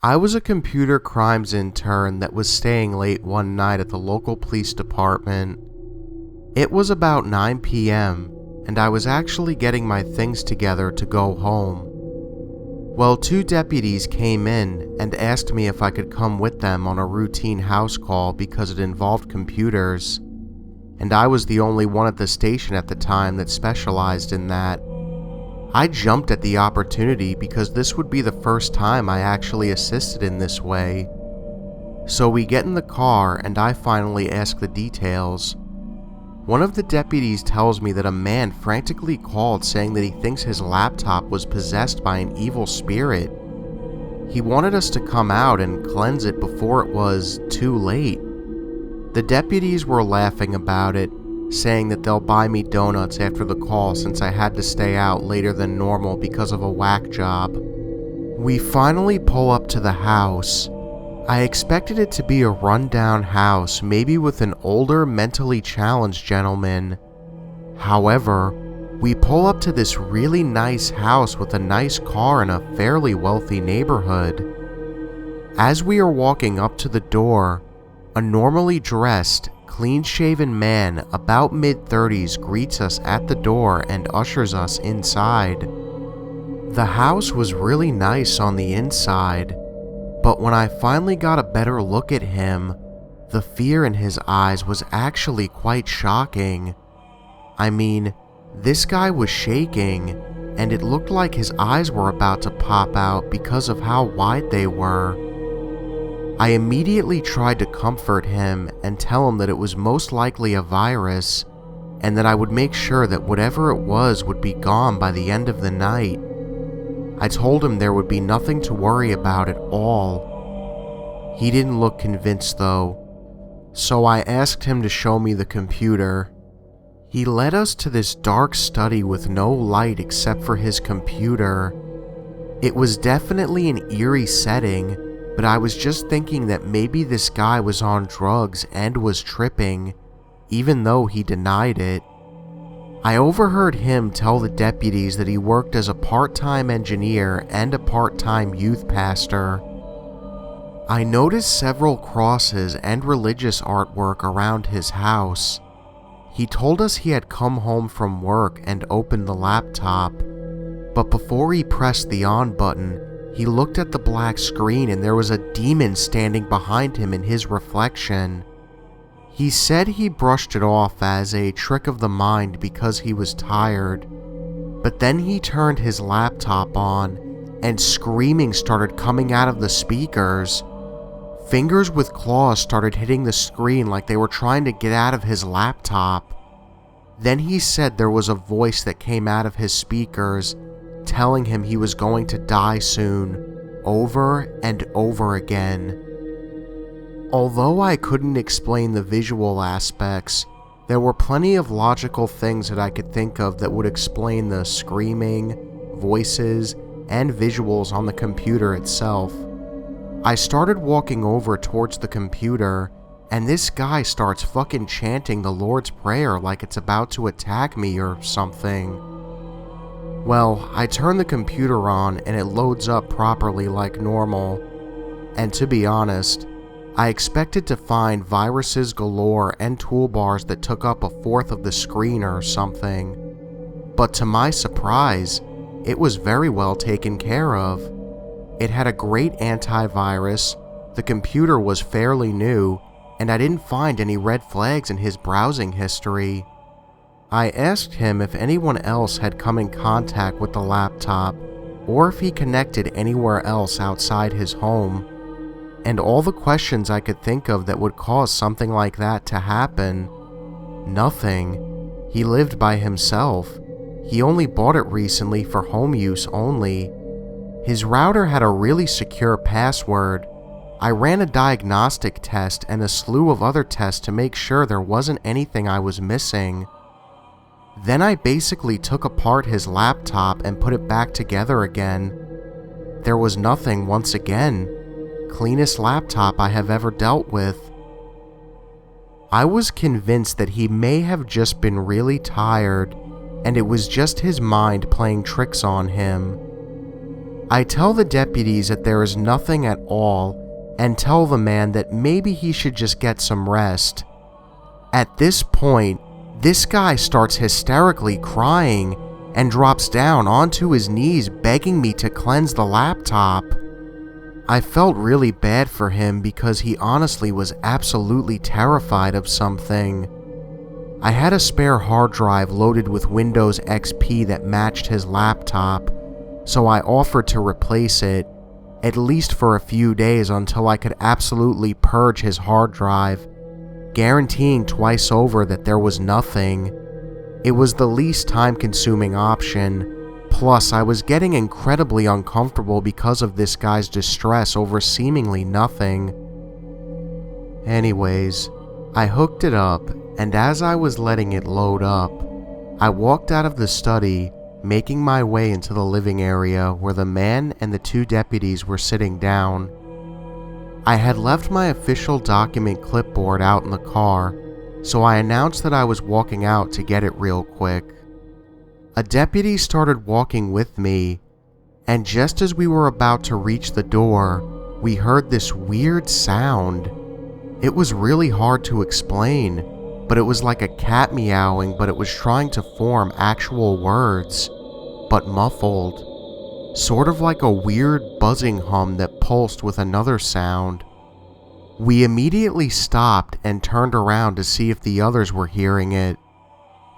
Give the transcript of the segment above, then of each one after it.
I was a computer crimes intern that was staying late one night at the local police department. It was about 9 p.m., and I was actually getting my things together to go home. Well, two deputies came in and asked me if I could come with them on a routine house call because it involved computers, and I was the only one at the station at the time that specialized in that. I jumped at the opportunity because this would be the first time I actually assisted in this way. So we get in the car and I finally ask the details. One of the deputies tells me that a man frantically called saying that he thinks his laptop was possessed by an evil spirit. He wanted us to come out and cleanse it before it was too late. The deputies were laughing about it, saying that they'll buy me donuts after the call since I had to stay out later than normal because of a whack job. We finally pull up to the house. I expected it to be a rundown house, maybe with an older, mentally challenged gentleman. However, we pull up to this really nice house with a nice car in a fairly wealthy neighborhood. As we are walking up to the door, a normally dressed, clean-shaven man about mid-30s greets us at the door and ushers us inside. The house was really nice on the inside, but when I finally got a better look at him, the fear in his eyes was actually quite shocking. I mean, this guy was shaking, and it looked like his eyes were about to pop out because of how wide they were. I immediately tried to comfort him and tell him that it was most likely a virus, and that I would make sure that whatever it was would be gone by the end of the night. I told him there would be nothing to worry about at all. He didn't look convinced though, so I asked him to show me the computer. He led us to this dark study with no light except for his computer. It was definitely an eerie setting, but I was just thinking that maybe this guy was on drugs and was tripping, even though he denied it. I overheard him tell the deputies that he worked as a part-time engineer and a part-time youth pastor. I noticed several crosses and religious artwork around his house. He told us he had come home from work and opened the laptop, but before he pressed the on button, he looked at the black screen and there was a demon standing behind him in his reflection. He said he brushed it off as a trick of the mind because he was tired, but then he turned his laptop on and screaming started coming out of the speakers. Fingers with claws started hitting the screen like they were trying to get out of his laptop. Then he said there was a voice that came out of his speakers telling him he was going to die soon, over and over again. Although I couldn't explain the visual aspects, there were plenty of logical things that I could think of that would explain the screaming, voices, and visuals on the computer itself. I started walking over towards the computer, and this guy starts fucking chanting the Lord's Prayer like it's about to attack me or something. Well, I turn the computer on and it loads up properly like normal, and to be honest, I expected to find viruses galore and toolbars that took up a fourth of the screen or something, but to my surprise, it was very well taken care of. It had a great antivirus, the computer was fairly new, and I didn't find any red flags in his browsing history. I asked him if anyone else had come in contact with the laptop, or if he connected anywhere else outside his home, and all the questions I could think of that would cause something like that to happen. Nothing. He lived by himself. He only bought it recently for home use only. His router had a really secure password. I ran a diagnostic test and a slew of other tests to make sure there wasn't anything I was missing. Then I basically took apart his laptop and put it back together again. There was nothing once again. Cleanest laptop I have ever dealt with. I was convinced that he may have just been really tired, and it was just his mind playing tricks on him. I tell the deputies that there is nothing at all and tell the man that maybe he should just get some rest. At this point, this guy starts hysterically crying and drops down onto his knees begging me to cleanse the laptop. I felt really bad for him because he honestly was absolutely terrified of something. I had a spare hard drive loaded with Windows XP that matched his laptop, so I offered to replace it, at least for a few days until I could absolutely purge his hard drive, guaranteeing twice over that there was nothing. It was the least time-consuming option, plus I was getting incredibly uncomfortable because of this guy's distress over seemingly nothing. Anyways, I hooked it up, and as I was letting it load up, I walked out of the study, making my way into the living area where the man and the two deputies were sitting down. I had left my official document clipboard out in the car, so I announced that I was walking out to get it real quick. A deputy started walking with me, and just as we were about to reach the door, we heard this weird sound. It was really hard to explain, but it was like a cat meowing, but it was trying to form actual words, but muffled. Sort of like a weird buzzing hum that pulsed with another sound. We immediately stopped and turned around to see if the others were hearing it.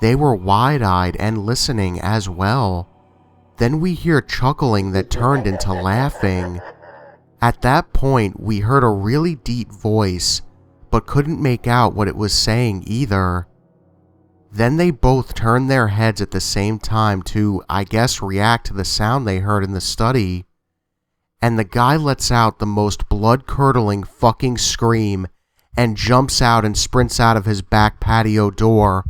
They were wide-eyed and listening as well. Then we hear chuckling that turned into laughing. At that point, we heard a really deep voice, but couldn't make out what it was saying either. Then they both turned their heads at the same time to, I guess, react to the sound they heard in the study. And the guy lets out the most blood-curdling fucking scream and jumps out and sprints out of his back patio door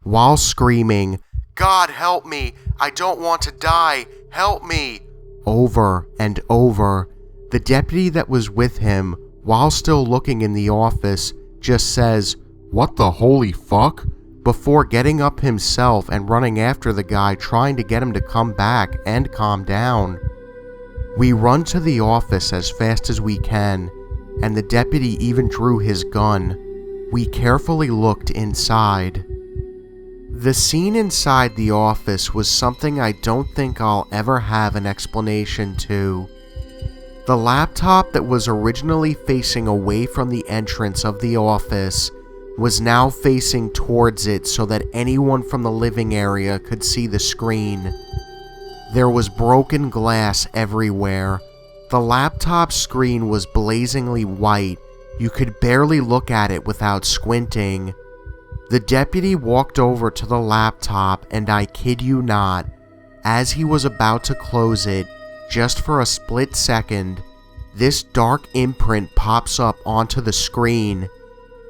while screaming, "God help me, I don't want to die, help me," over and over. The deputy that was with him, while still looking in the office, just says, "What the holy fuck?" before getting up himself and running after the guy, trying to get him to come back and calm down. We run to the office as fast as we can, and the deputy even drew his gun. We carefully looked inside. The scene inside the office was something I don't think I'll ever have an explanation to. The laptop that was originally facing away from the entrance of the office was now facing towards it so that anyone from the living area could see the screen. There was broken glass everywhere. The laptop screen was blazingly white. You could barely look at it without squinting. The deputy walked over to the laptop, and I kid you not, as he was about to close it, just for a split second, this dark imprint pops up onto the screen.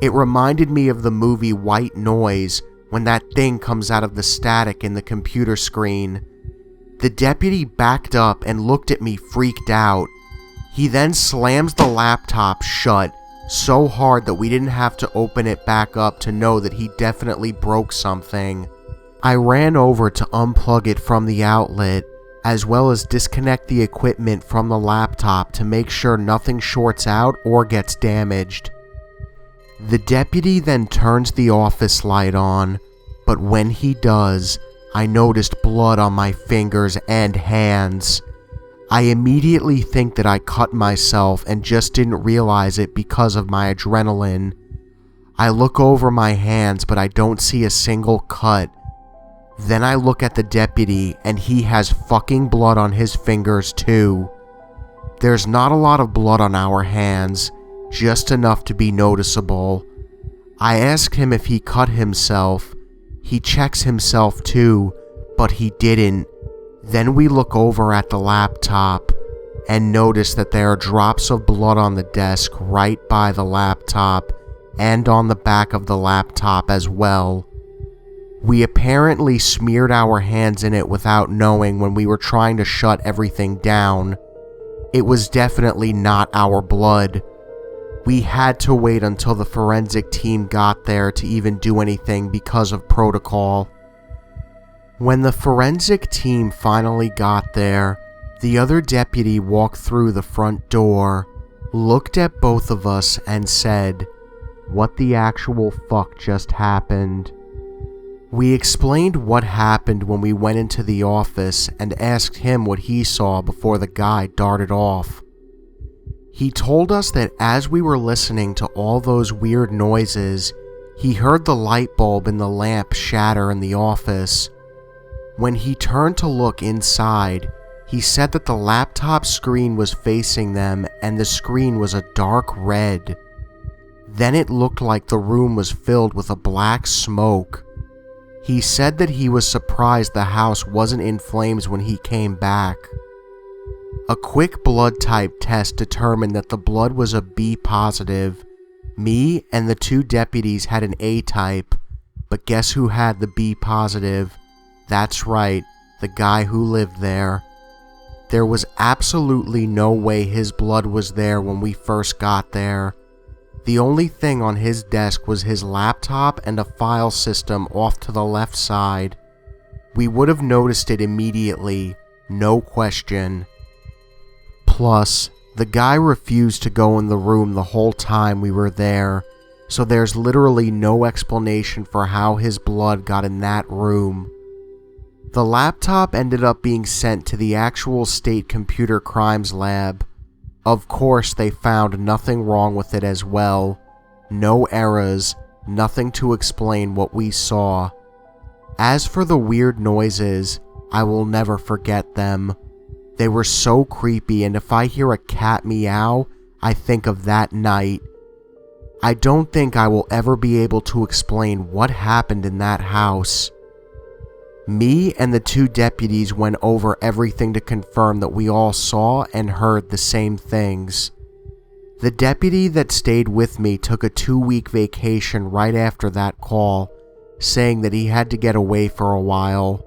It reminded me of the movie White Noise, when that thing comes out of the static in the computer screen. The deputy backed up and looked at me freaked out. He then slams the laptop shut so hard that we didn't have to open it back up to know that he definitely broke something. I ran over to unplug it from the outlet, as well as disconnect the equipment from the laptop to make sure nothing shorts out or gets damaged. The deputy then turns the office light on, but when he does, I noticed blood on my fingers and hands. I immediately think that I cut myself and just didn't realize it because of my adrenaline. I look over my hands, but I don't see a single cut. Then I look at the deputy, and he has fucking blood on his fingers too. There's not a lot of blood on our hands, just enough to be noticeable. I ask him if he cut himself. He checks himself too, but he didn't. Then we look over at the laptop and notice that there are drops of blood on the desk right by the laptop and on the back of the laptop as well. We apparently smeared our hands in it without knowing when we were trying to shut everything down. It was definitely not our blood. We had to wait until the forensic team got there to even do anything because of protocol. When the forensic team finally got there, The other deputy walked through the front door, looked at both of us and said, "What the actual fuck just happened?" We explained what happened when we went into the office and asked him what he saw before the guy darted off. He told us that as we were listening to all those weird noises, he heard the light bulb in the lamp shatter in the office. When he turned to look inside, he said that the laptop screen was facing them and the screen was a dark red. Then it looked like the room was filled with a black smoke. He said that he was surprised the house wasn't in flames when he came back. A quick blood type test determined that the blood was a B positive. Me and the two deputies had an A type, but guess who had the B positive? That's right, the guy who lived there. There was absolutely no way his blood was there when we first got there. The only thing on his desk was his laptop and a file system off to the left side. We would have noticed it immediately, no question. Plus, the guy refused to go in the room the whole time we were there, so there's literally no explanation for how his blood got in that room. The laptop ended up being sent to the actual state computer crimes lab. Of course, they found nothing wrong with it as well. No errors, nothing to explain what we saw. As for the weird noises, I will never forget them. They were so creepy, and if I hear a cat meow, I think of that night. I don't think I will ever be able to explain what happened in that house. Me and the two deputies went over everything to confirm that we all saw and heard the same things. The deputy that stayed with me took a 2-week vacation right after that call, saying that he had to get away for a while.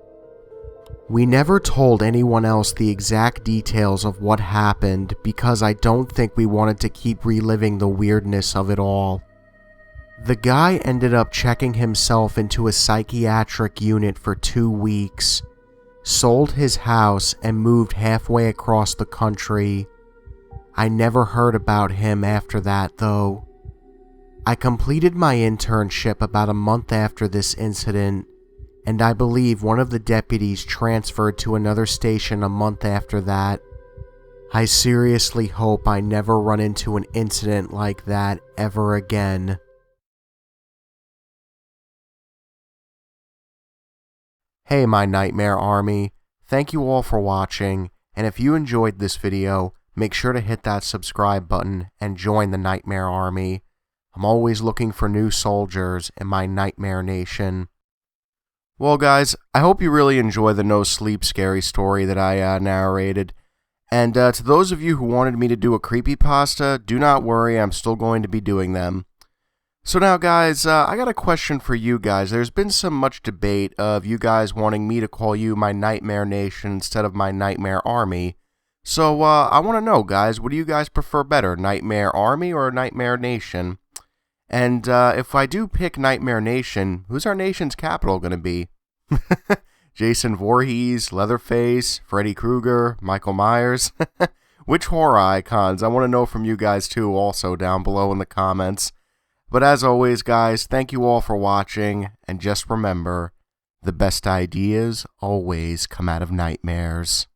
We never told anyone else the exact details of what happened because I don't think we wanted to keep reliving the weirdness of it all. The guy ended up checking himself into a psychiatric unit for 2 weeks, sold his house, and moved halfway across the country. I never heard about him after that, though. I completed my internship about a month after this incident, and I believe one of the deputies transferred to another station a month after that. I seriously hope I never run into an incident like that ever again. Hey my Nightmare Army, thank you all for watching, and if you enjoyed this video, make sure to hit that subscribe button and join the Nightmare Army. I'm always looking for new soldiers in my Nightmare Nation. Well guys, I hope you really enjoy the NoSleep scary story that I narrated, and to those of you who wanted me to do a creepypasta, do not worry, I'm still going to be doing them. So now guys, I got a question for you guys. There's been much debate of you guys wanting me to call you my Nightmare Nation instead of my Nightmare Army. So I want to know guys, what do you guys prefer better, Nightmare Army or Nightmare Nation? And if I do pick Nightmare Nation, who's our nation's capital going to be? Jason Voorhees, Leatherface, Freddy Krueger, Michael Myers? Which horror icons? I want to know from you guys too also down below in the comments. But as always, guys, thank you all for watching, and just remember, the best ideas always come out of nightmares.